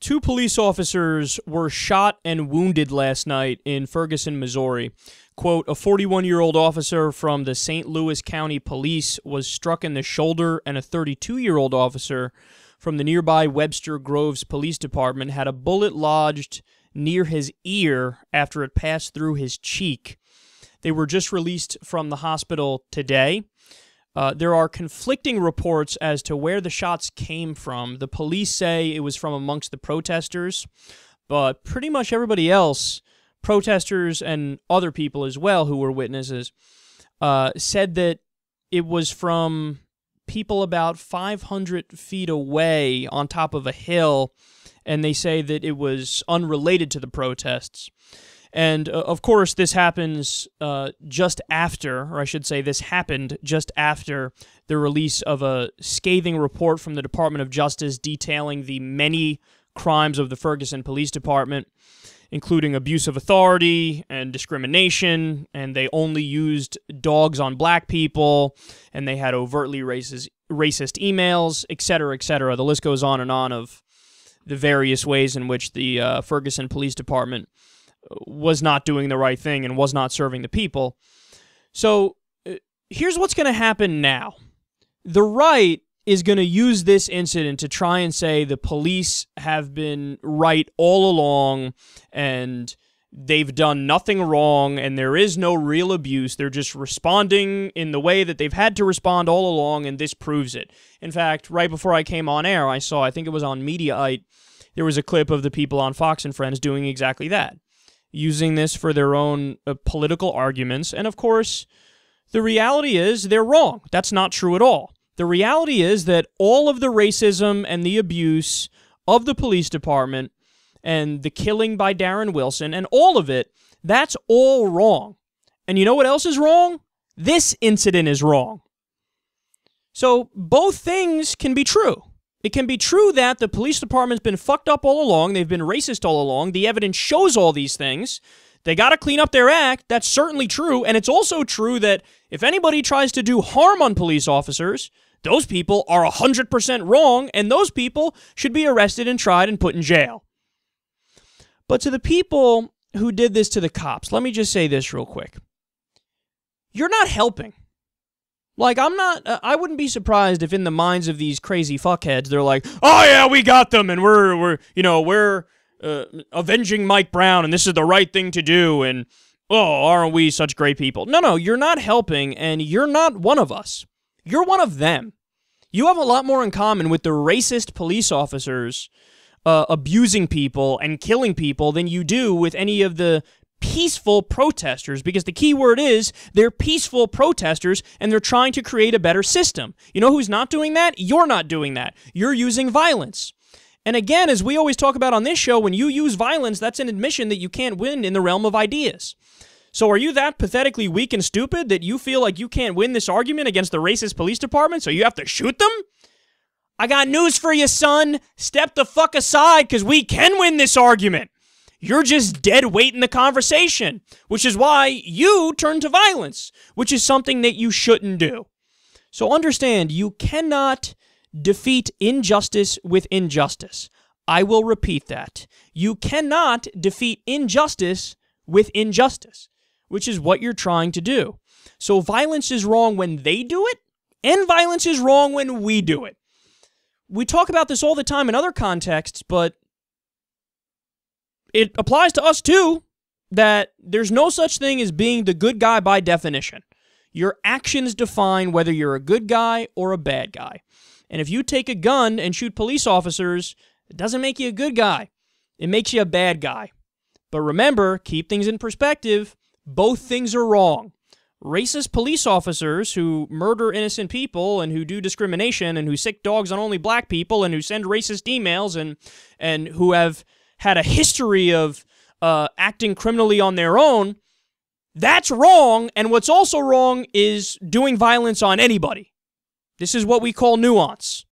Two police officers were shot and wounded last night in Ferguson, Missouri. Quote, a 41-year-old officer from the St. Louis County Police was struck in the shoulder, and a 32-year-old officer from the nearby Webster Groves Police Department had a bullet lodged near his ear after it passed through his cheek. They were just released from the hospital today. There are conflicting reports as to where the shots came from. The police say it was from amongst the protesters, but pretty much everybody else, protesters and other people as well who were witnesses, said that it was from people about 500 feet away on top of a hill, and they say that it was unrelated to the protests. And, of course, this happens just after, or I should say this happened just after the release of a scathing report from the Department of Justice detailing the many crimes of the Ferguson Police Department, including abuse of authority and discrimination, and they only used dogs on black people, and they had overtly racist emails, etc., etc. The list goes on of the various ways in which the Ferguson Police Department was not doing the right thing and was not serving the people. So here's what's going to happen now. The right is going to use this incident to try and say the police have been right all along and they've done nothing wrong and there is no real abuse. They're just responding in the way that they've had to respond all along, and this proves it. In fact, right before I came on air, I think it was on Mediaite, there was a clip of the people on Fox and Friends doing exactly that, using this for their own political arguments. And of course, the reality is they're wrong. That's not true at all. The reality is that all of the racism and the abuse of the police department and the killing by Darren Wilson and all of it, that's all wrong. And you know what else is wrong? This incident is wrong. So both things can be true. It can be true that the police department's been fucked up all along. They've been racist all along. The evidence shows all these things. They got to clean up their act. That's certainly true. And it's also true that if anybody tries to do harm on police officers, those people are 100% wrong, and those people should be arrested and tried and put in jail. But to the people who did this to the cops, let me just say this real quick. You're not helping. Like, I wouldn't be surprised if in the minds of these crazy fuckheads, they're like, oh yeah, we got them, and we're avenging Mike Brown, and this is the right thing to do, and, oh, aren't we such great people? No, you're not helping, and you're not one of us. You're one of them. You have a lot more in common with the racist police officers abusing people and killing people than you do with any of the peaceful protesters, because the key word is they're peaceful protesters and they're trying to create a better system. You know who's not doing that? You're not doing that. You're using violence. And again, as we always talk about on this show, when you use violence, that's an admission that you can't win in the realm of ideas. So are you that pathetically weak and stupid that you feel like you can't win this argument against the racist police department, so you have to shoot them? I got news for you, son. Step the fuck aside, because we can win this argument. You're just dead weight in the conversation, which is why you turn to violence, which is something that you shouldn't do. So understand, you cannot defeat injustice with injustice. I will repeat that. You cannot defeat injustice with injustice, which is what you're trying to do. So violence is wrong when they do it, and violence is wrong when we do it. We talk about this all the time in other contexts, but it applies to us too, that there's no such thing as being the good guy by definition. Your actions define whether you're a good guy or a bad guy. And if you take a gun and shoot police officers, it doesn't make you a good guy. It makes you a bad guy. But remember, keep things in perspective. Both things are wrong. Racist police officers who murder innocent people and who do discrimination and who sick dogs on only black people and who send racist emails and who have had a history of acting criminally on their own, that's wrong. And what's also wrong is doing violence on anybody. This is what we call nuance.